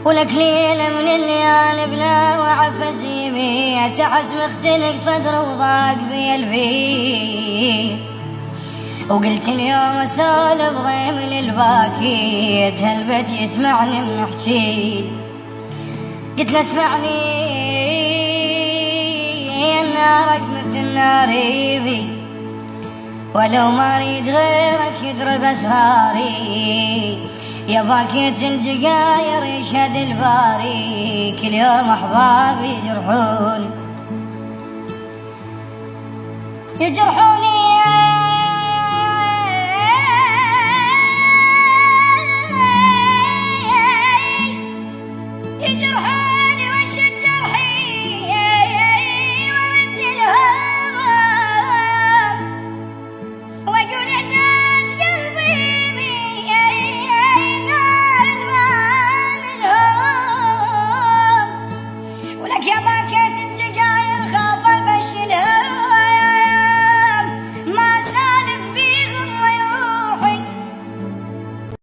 ولك ليلة من الليالي بلا وعفس يميت أحس مختنق صدر وضاق بي البيت، وقلت اليوم أسولف ضيم للباكيت هالبيت يسمعني من حجيل. قلت له اسمعني نارك مثل ناري بي، ولو ما اريد غيرك يضرب اسراري، يا باكيت الجقاير يشهد الباري، كل يوم احبابي يجرحوني